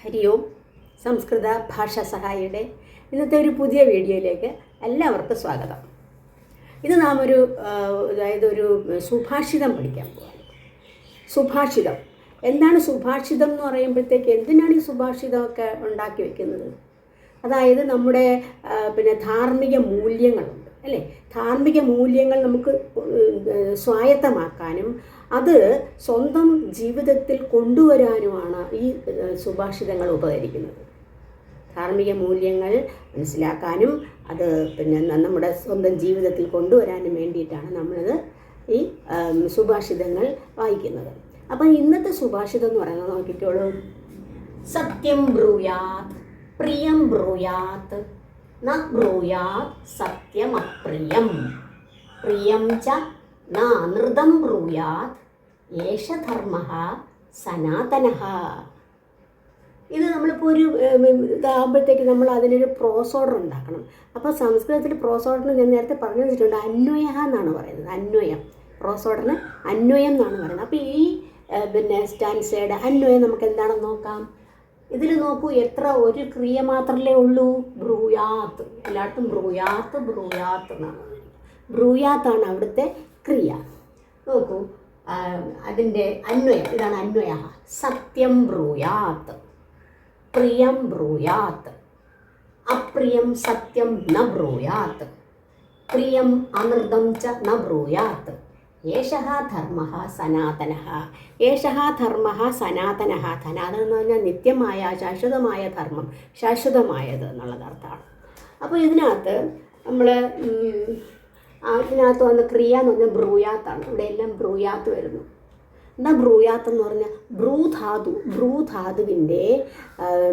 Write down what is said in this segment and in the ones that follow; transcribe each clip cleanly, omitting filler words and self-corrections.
ഹരി ഓം. സംസ്കൃത ഭാഷാ സഹായിയുടെ ഇന്നത്തെ ഒരു പുതിയ വീഡിയോയിലേക്ക് എല്ലാവർക്കും സ്വാഗതം. ഇത് നാം ഒരു സുഭാഷിതം പഠിക്കാൻ പോവാണ്. സുഭാഷിതം എന്താണ്? സുഭാഷിതം എന്ന് പറയുമ്പോഴത്തേക്ക് എന്തിനാണ് ഈ സുഭാഷിതമൊക്കെ ഉണ്ടാക്കി വെക്കുന്നത്? അതായത് നമ്മുടെ ധാർമ്മിക മൂല്യങ്ങളുണ്ട് അല്ലേ? ധാർമ്മിക മൂല്യങ്ങൾ നമുക്ക് സ്വായത്തമാക്കാനും അത് സ്വന്തം ജീവിതത്തിൽ കൊണ്ടുവരാനുമാണ് ഈ സുഭാഷിതങ്ങൾ ഉപകരിക്കുന്നത്. ധാർമ്മിക മൂല്യങ്ങൾ മനസ്സിലാക്കാനും അത് നമ്മുടെ സ്വന്തം ജീവിതത്തിൽ കൊണ്ടുവരാനും വേണ്ടിയിട്ടാണ് നമ്മളിത് ഈ സുഭാഷിതങ്ങൾ വായിക്കുന്നത്. അപ്പം ഇന്നത്തെ സുഭാഷിതം എന്ന് പറയുന്നത് നോക്കിക്കോളൂ. സത്യം ബ്രൂയാത് പ്രിയം ബ്രൂയാത് ന ബ്രൂയാത് സത്യമപ്രിയം പ്രിയം ച ന അനൃതം ബ്രൂയാത് ഏഷ ധർമ്മഃ സനാതനഃ. ഇത് നമ്മളിപ്പോൾ ഒരു ഇതാകുമ്പോഴത്തേക്ക് നമ്മൾ അതിനൊരു പ്രോസ് ഓർഡർ ഉണ്ടാക്കണം. അപ്പോൾ സംസ്കൃതത്തിൽ പ്രോസ് ഓർഡറിന് ഞാൻ നേരത്തെ പറഞ്ഞു വെച്ചിട്ടുണ്ട്, അന്വയ എന്നാണ് പറയുന്നത്. അന്വയം, പ്രോസ് ഓർഡറിന് അന്വയം എന്നാണ് പറയുന്നത്. അപ്പോൾ ഈ സ്റ്റാൻസയുടെ അന്വയം നമുക്ക് എന്താണെന്ന് നോക്കാം. ഇതിൽ നോക്കൂ, എത്ര ഒരു ക്രിയ മാത്രമല്ലേ ഉള്ളൂ? ബ്രൂയാത്ത്. എല്ലായിടത്തും ബ്രൂയാത്ത് ബ്രൂയാത്ത് എന്നാണ്. ബ്രൂയാത്താണ് അവിടുത്തെ ക്രിയ. നോക്കൂ, അതിൻ്റെ അന്വയം ഇതാണ്. അന്വയ സത്യം ബ്രൂയാത്ത് പ്രിയം ബ്രൂയാത്ത് അപ്രിയം സത്യം ന ബ്രൂയാത്ത് പ്രിയം അനൃതം ച ന ബ്രൂയാത്ത് ഏഷഃ ധർമ്മഃ സനാതനഃ. ഏഷഃ ധർമ്മഃ സനാതനഃ. സനാതനം എന്ന് പറഞ്ഞാൽ നിത്യമായ ശാശ്വതമായ ധർമ്മം, ശാശ്വതമായത് എന്നുള്ളത് അർത്ഥമാണ്. അപ്പോൾ ഇതിനകത്ത് നമ്മൾ ഇതിനകത്ത് വന്ന ക്രിയ എന്ന് പറഞ്ഞാൽ ബ്രൂയാത്താണ്. ഇവിടെ എല്ലാം ബ്രൂയാത്ത് വരുന്നു. എന്താ ബ്രൂയാത്ത് എന്ന് പറഞ്ഞാൽ? ബ്രൂധാതുവിൻ്റെ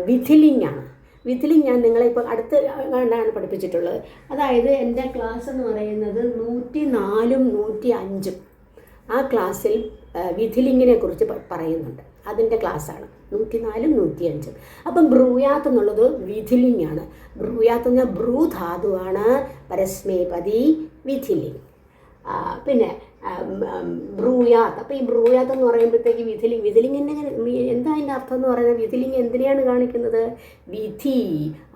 വിധിലിംഗാണ്. വിധിലിംഗ് ഞാൻ നിങ്ങളിപ്പോൾ അടുത്ത് കണ്ടാണ് പഠിപ്പിച്ചിട്ടുള്ളത്. അതായത് എൻ്റെ ക്ലാസ് എന്ന് പറയുന്നത് 104ഉം 105ഉം ആ ക്ലാസ്സിൽ വിധിലിംഗിനെ കുറിച്ച് പറയുന്നുണ്ട്. അതിൻ്റെ ക്ലാസ്സാണ് 104ഉം 105ഉം. അപ്പം ബ്രൂയാത്ത് എന്നുള്ളത് വിധിലിംഗാണ്. ബ്രൂയാത്ത് എന്ന് പറഞ്ഞാൽ ബ്രൂധാതുവാണ്, പരസ്മേപതി വിധിലിംഗ്. പിന്നെ ബ്രൂയാത്ത്. അപ്പോൾ ഈ ബ്രൂയാത്ത് എന്ന് പറയുമ്പോഴത്തേക്ക് വിധിലിംഗ് എന്താ അതിൻ്റെ അർത്ഥം എന്ന് പറയുന്നത്? വിധിലിംഗ് എന്തിനെയാണ് കാണിക്കുന്നത്? വിധി,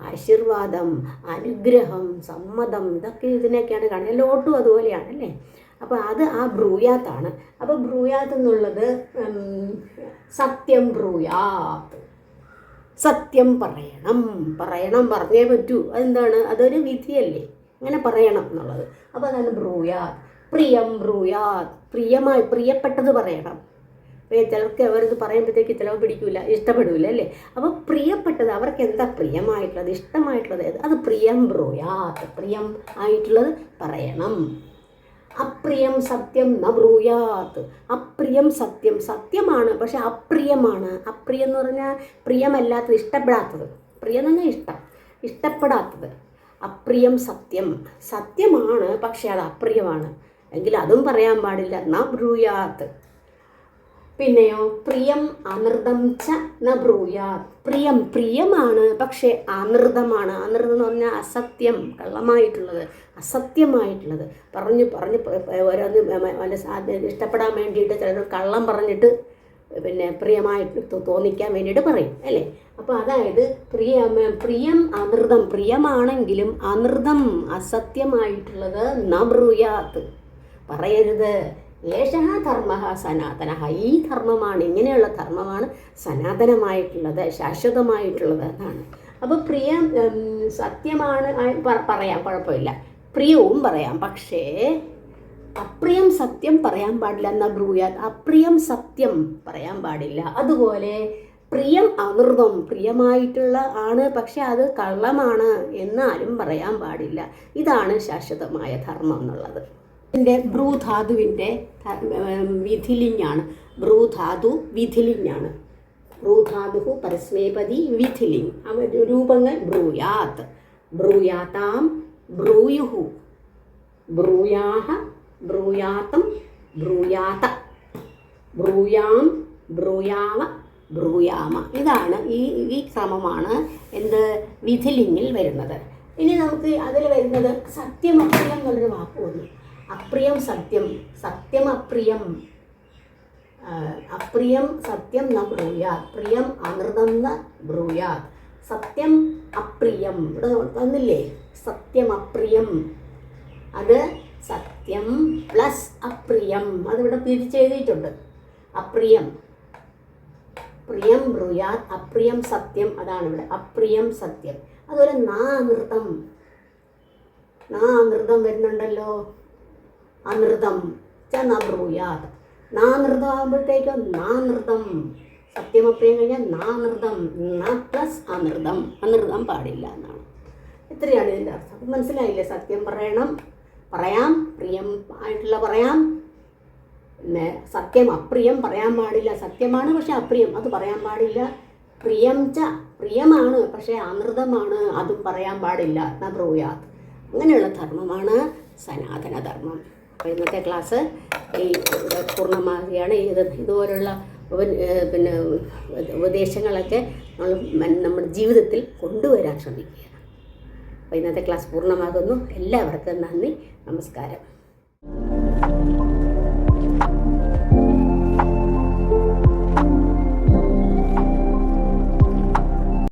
ആശീർവാദം, അനുഗ്രഹം, സമ്മതം, ഇതൊക്കെ ഇതിനൊക്കെയാണ് കാണിക്കുന്നത്. ലോട്ടും അതുപോലെയാണ് അല്ലേ? അപ്പോൾ അത് ആ ബ്രൂയാത്താണ്. അപ്പോൾ ബ്രൂയാത്ത് എന്നുള്ളത് സത്യം ബ്രൂയാത്ത്. സത്യം പറഞ്ഞേ പറ്റൂ. അതെന്താണ്? അതൊരു വിധിയല്ലേ, അങ്ങനെ പറയണം എന്നുള്ളത്. അപ്പോൾ അതാണ് ബ്രൂയാത്ത്. പ്രിയം ബ്രൂയാത്, പ്രിയപ്പെട്ടത് പറയണം. ചിലർക്ക് അവരത് പറയുമ്പോഴത്തേക്ക് ചിലവ് പിടിക്കില്ല, ഇഷ്ടപ്പെടില്ല അല്ലേ? അപ്പോൾ പ്രിയപ്പെട്ടത്, അവർക്ക് എന്താ പ്രിയമായിട്ടുള്ളത്, ഇഷ്ടമായിട്ടുള്ളത്, അത് പ്രിയം ബ്രൂയാത്. പ്രിയം ആയിട്ടുള്ളത് പറയണം. അപ്രിയം സത്യം ന ബ്രൂയാത്. അപ്രിയം സത്യം, സത്യമാണ് പക്ഷെ അപ്രിയമാണ്. അപ്രിയം എന്ന് പറഞ്ഞാൽ പ്രിയമല്ലാത്തത്, ഇഷ്ടപ്പെടാത്തത്. പ്രിയം എന്ന് പറഞ്ഞാൽ ഇഷ്ടപ്പെടാത്തത്. അപ്രിയം സത്യം, സത്യമാണ് പക്ഷെ അത് അപ്രിയമാണ് എങ്കിൽ അതും പറയാൻ പാടില്ല. ന ബ്രൂയാത്ത്. പിന്നെയോ പ്രിയം അനൃതം ച ന ബ്രൂയാത്. പ്രിയമാണ് പക്ഷേ അനൃതമാണ്. അനൃതം എന്ന് പറഞ്ഞാൽ അസത്യം, കള്ളമായിട്ടുള്ളത്, അസത്യമായിട്ടുള്ളത്. പറഞ്ഞ് ഓരോന്ന് ഇഷ്ടപ്പെടാൻ വേണ്ടിയിട്ട് ചിലർ കള്ളം പറഞ്ഞിട്ട് പ്രിയമായിട്ട് തോന്നിക്കാൻ വേണ്ടിയിട്ട് പറയും അല്ലേ? അപ്പോൾ അതായത് പ്രിയം അനൃതം, പ്രിയമാണെങ്കിലും അനൃതം, അസത്യമായിട്ടുള്ളത് ന ബ്രൂയാത്ത്, പറയരുത്. ഏഷഃ ധർമ്മഃ സനാതനഃ. ഈ ധർമ്മമാണ്, ഇങ്ങനെയുള്ള ധർമ്മമാണ് സനാതനമായിട്ടുള്ളത്, ശാശ്വതമായിട്ടുള്ളത് എന്നാണ്. അപ്പോൾ പ്രിയം സത്യമാണ് പറയാം, കുഴപ്പമില്ല. പ്രിയവും പറയാം, പക്ഷേ അപ്രിയം സത്യം പറയാൻ പാടില്ല. എന്ന ബ്രൂയാത്. അപ്രിയം സത്യം പറയാൻ പാടില്ല. അതുപോലെ പ്രിയം അനൃതം, പ്രിയമായിട്ടുള്ള ആണ് പക്ഷെ അത് കള്ളമാണ് എന്നാലും പറയാൻ പാടില്ല. ഇതാണ് ശാശ്വതമായ ധർമ്മം എന്നുള്ളത്. ഇതിൻ്റെ ബ്രൂധാതുവിൻ്റെ വിധിലിംഗാണ്. ബ്രൂധാതു വിധിലിംഗാണ്. ബ്രൂധാതു പരസ്മേപതി വിധിലിംഗ്. രൂപങ്ങൾ ബ്രൂയാത്ത്, ബ്രൂയാതാം, ബ്രൂയുഹു, ബ്രൂയാഹ, ബ്രൂയാതം, ബ്രൂയാത, ബ്രൂയാം, ബ്രൂയാവ, ബ്രൂയാമ. ഇതാണ് ഈ ക്രമമാണ് എന്ത് വിധിലിംഗിൽ വരുന്നത്. ഇനി നമുക്ക് അതിൽ വരുന്നത് സത്യമപ്രിയം എന്നുള്ളൊരു വാക്ക് വന്നു. അപ്രിയം സത്യം, സത്യം അപ്രിയം, അപ്രിയം സത്യം ന ബ്രൂയാത്, പ്രിയം അനൃതം ന ബ്രൂയാത്. സത്യം അപ്രിയം ഇവിടെ വന്നില്ലേ, സത്യം അപ്രിയം, അത് സത്യം പ്ലസ് അപ്രിയം, അതിവിടെ തിരിച്ചെഴുതിയിട്ടുണ്ട്. അപ്രിയം, പ്രിയം ബ്രൂയാത്, അപ്രിയം സത്യം, അതാണ് ഇവിടെ അപ്രിയം സത്യം. അതുപോലെ നാനൃതം, നാനൃതം വരുന്നുണ്ടല്ലോ, അനൃതം ച ന ബ്രൂയാത്. നാനൃതം ആകുമ്പോഴത്തേക്കും നാനൃതം, സത്യമപ്രിയം കഴിഞ്ഞാൽ നാനൃതം, ന പ്ലസ് അനൃതം, അനൃതം പാടില്ല എന്നാണ്. ഇത്രയാണ് ഇതിൻ്റെ അർത്ഥം. അപ്പം മനസ്സിലായില്ലേ? സത്യം പറയണം, പറയാം, പ്രിയം ആയിട്ടുള്ള പറയാം. പിന്നെ സത്യം അപ്രിയം പറയാൻ പാടില്ല, സത്യമാണ് പക്ഷെ അപ്രിയം അത് പറയാൻ പാടില്ല. പ്രിയം ച പ്രിയമാണ് പക്ഷേ അനൃതമാണ്, അതും പറയാൻ പാടില്ല, ന ബ്രൂയാത്. അങ്ങനെയുള്ള ധർമ്മമാണ് സനാതനധർമ്മം. അപ്പോൾ ഇന്നത്തെ ക്ലാസ് ഈ പൂർണ്ണമാകുകയാണ്. ഇതുപോലുള്ള പിന്നെ ഉപദേശങ്ങളൊക്കെ നമ്മുടെ ജീവിതത്തിൽ കൊണ്ടുവരാൻ ശ്രമിക്കുക. അപ്പോൾ ഇന്നത്തെ ക്ലാസ് പൂർണ്ണമാകുന്നു. എല്ലാവർക്കും നന്ദി, നമസ്കാരം.